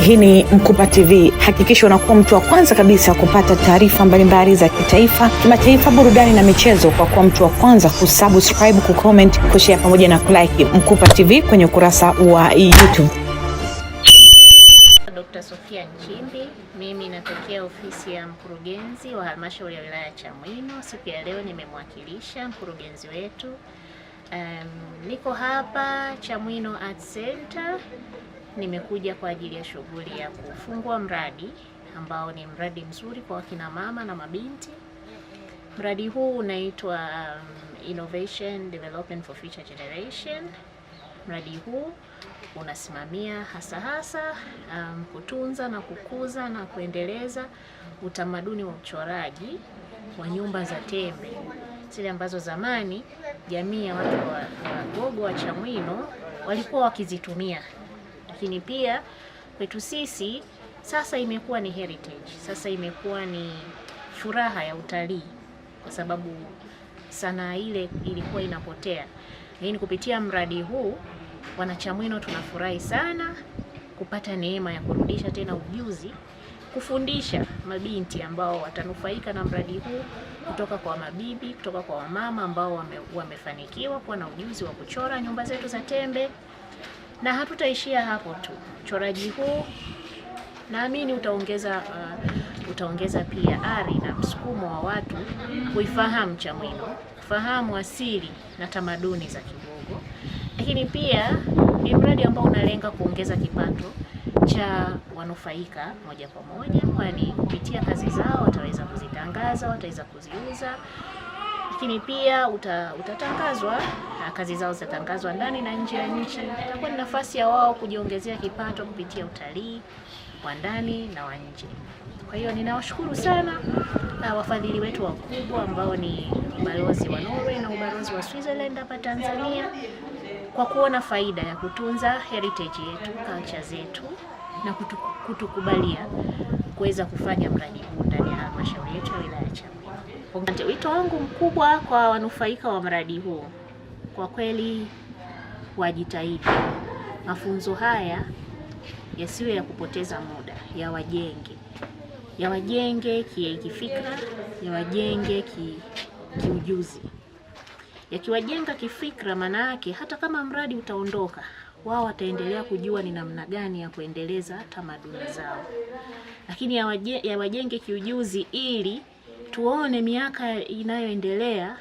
Hii ni Mkupa TV. Hakikisha unakuwa mtu wa kwanza kabisa kupata taarifa mbalimbali za kitaifa, kimataifa, burudani na michezo kwa kuwa mtu wa kwanza kusubscribe, kucomment, kushare pamoja na kulike Mkupa TV kwenye ukurasa wa YouTube. Dr. Sofia Nchimbi, mimi natokea ofisi ya mkurugenzi wa halmashauri ya wilaya ya Chamwino. Siku ya leo nimemwakilisha mkurugenzi wetu. Niko hapa Chamwino Arts Center. Nimekuja kwa ajili ya shughuli ya kufungua mradi ambao ni mradi mzuri kwa wakina mama na mabinti. Mradi huu unaitwa Innovation Development for Future Generation. Mradi huu unasimamia hasa kutunza na kukuza na kuendeleza utamaduni wa uchoraji wa nyumba za tembe, zile ambazo zamani jamii ya watu wa Wagogo wa Chamwino walikuwa wakizitumia, lakini pia kwetu sisi sasa imekuwa ni heritage, sasa imekuwa ni furaha ya utalii, kwa sababu sanaa ile ilikuwa inapotea. Lakini kupitia mradi huu Wanachamwino tunafurahi sana kupata neema ya kurudisha tena ujuzi, kufundisha mabinti ambao watanufaika na mradi huu kutoka kwa mabibi, kutoka kwa wamama ambao wamefanikiwa kuwa na ujuzi wa kuchora nyumba zetu za tembe. Na hatutaishia hapo tu. Uchoraji huu naamini utaongeza pia ari na msukumo wa watu kuifahamu Chamwino, kufahamu asili na tamaduni za Kigogo. Lakini pia ni mradi ambao unalenga kuongeza kipato cha wanufaika moja kwa moja, kwani kupitia kazi zao wataweza kuzitangaza, wataweza kuziuza. Lakini pia utatangazwa, kazi zao zitatangazwa ndani na nje ya nchi. Itakuwa ni nafasi ya wao kujiongezea kipato kupitia utalii wa ndani na wa nje. Kwa hiyo ninawashukuru sana wafadhili wetu wakubwa ambao ni ubalozi wa Norway na ubalozi wa Switzerland hapa Tanzania, kwa kuona faida ya kutunza heritage yetu, culture zetu, na kutukubalia kuweza kufanya mradi huu ndani ya halmashauri yetu ya wilaya ya Chamwino. Wito wangu mkubwa kwa wanufaika wa mradi huu, kwa kweli wajitahidi. Mafunzo haya yasiwe ya kupoteza muda, yawajenge kifikra, yawajenge kiujuzi. Yakiwajenga kifikra, maana yake hata kama mradi utaondoka, wao wataendelea kujua ni namna gani ya kuendeleza tamaduni zao. Lakini yawajenge kiujuzi ili tuone miaka inayoendelea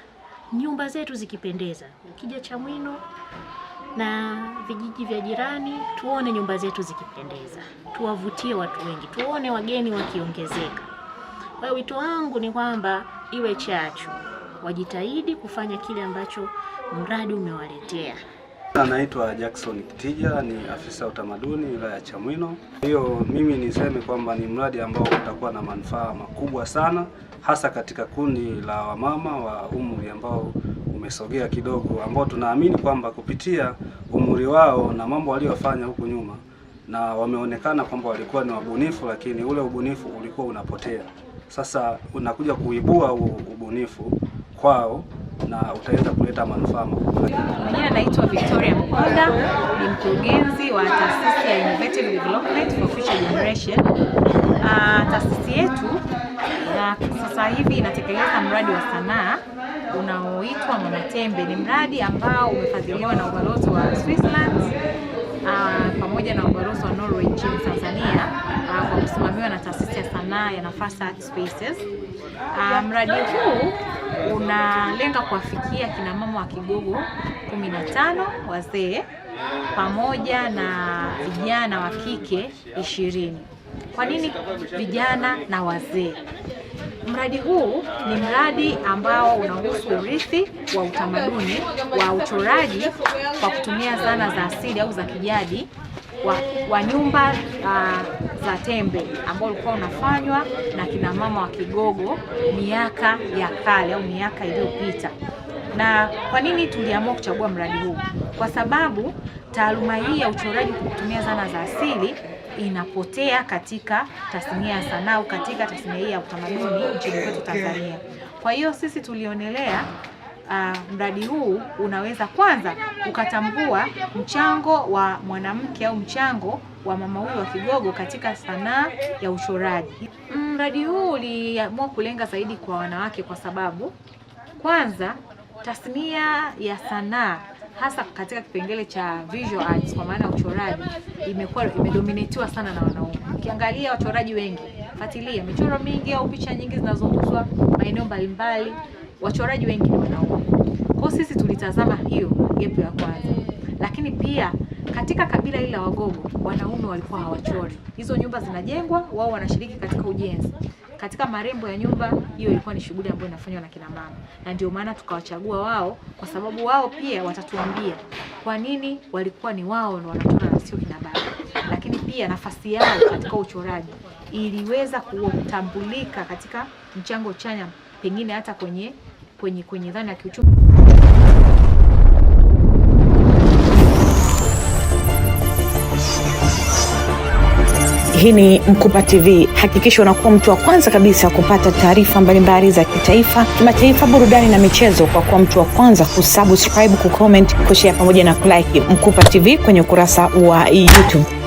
nyumba zetu zikipendeza. Ukija Chamwino na vijiji vya jirani, tuone nyumba zetu zikipendeza, tuwavutie watu wengi, tuone wageni wakiongezeka. Kwa hiyo wito wangu ni kwamba iwe chachu, wajitahidi kufanya kile ambacho mradi umewaletea. Naitwa Jackson Kitija, ni afisa utamaduni wilaya ya Chamwino. Hiyo mimi niseme kwamba ni mradi ambao utakuwa na manufaa makubwa sana, hasa katika kundi la wamama wa umri ambao umesogea kidogo, ambao tunaamini kwamba kupitia umri wao na mambo waliofanya huku nyuma, na wameonekana kwamba walikuwa ni wabunifu, lakini ule ubunifu ulikuwa unapotea. Sasa unakuja kuibua ubunifu kwao na utaweza kuleta manufaa makubwa. Mimi naitwa Victoria Mkonda, ni mkurugenzi wa taasisi ya Innovative Development for Future Generation. Taasisi yetu sasa hivi inatekeleza mradi wa sanaa unaoitwa Mama Tembe. Ni mradi ambao umefadhiliwa na ubalozi wa Switzerland pamoja na ubalozi wa Norway nchini Tanzania, kwa kusimamiwa na taasisi ya sanaa ya Nafasi Art Spaces. Mradi huu unalenga kuwafikia kina mama wa Kigogo 15 wazee pamoja na vijana wa kike 20. Kwa nini vijana na wazee? Mradi huu ni mradi ambao unahusu urithi wa utamaduni wa uchoraji kwa kutumia zana za asili au za kijadi wa nyumba za tembe ambao ulikuwa unafanywa na kina mama wa Kigogo miaka ya kale au miaka iliyopita. Na kwa nini tuliamua kuchagua mradi huu? Kwa sababu taaluma hii ya uchoraji kwa kutumia zana za asili inapotea katika tasnia ya sanaa au katika tasnia hii ya utamaduni nchini kwetu Tanzania. Kwa hiyo sisi tulionelea mradi huu unaweza kwanza ukatambua mchango wa mwanamke au mchango wa mama huyu wa Kigogo katika sanaa ya uchoraji. Mradi huu uliamua kulenga zaidi kwa wanawake kwa sababu kwanza tasnia ya sanaa hasa katika kipengele cha visual arts kwa maana uchoraji imedominatiwa sana na wanaume. Ukiangalia wachoraji wengi, fuatilia michoro mingi au picha nyingi zinazouzwa maeneo mbalimbali, wachoraji wengi ni wanaume. Kwa sisi tulitazama hiyo gap ya kwanza. Lakini pia katika kabila hili la Wagogo wanaume walikuwa hawachori. Hizo nyumba zinajengwa, wao wanashiriki katika ujenzi. Katika marembo ya nyumba, hiyo ilikuwa ni shughuli ambayo inafanywa na kina mama. Na ndio maana tukawachagua wao kwa sababu wao pia watatuambia kwa nini walikuwa ni wao ndio wanachora na sio kina baba. Lakini pia nafasi yao katika uchoraji iliweza kutambulika katika mchango chanya pengine hata kwenye dhana ya kiuchumi. Hii ni Mkupa TV. Hakikisha unakuwa mtu wa kwanza kabisa kupata taarifa mbalimbali za kitaifa, kimataifa, burudani na michezo kwa kuwa mtu wa kwanza kusubscribe, kucomment, kushare pamoja na kulike Mkupa TV kwenye ukurasa wa YouTube.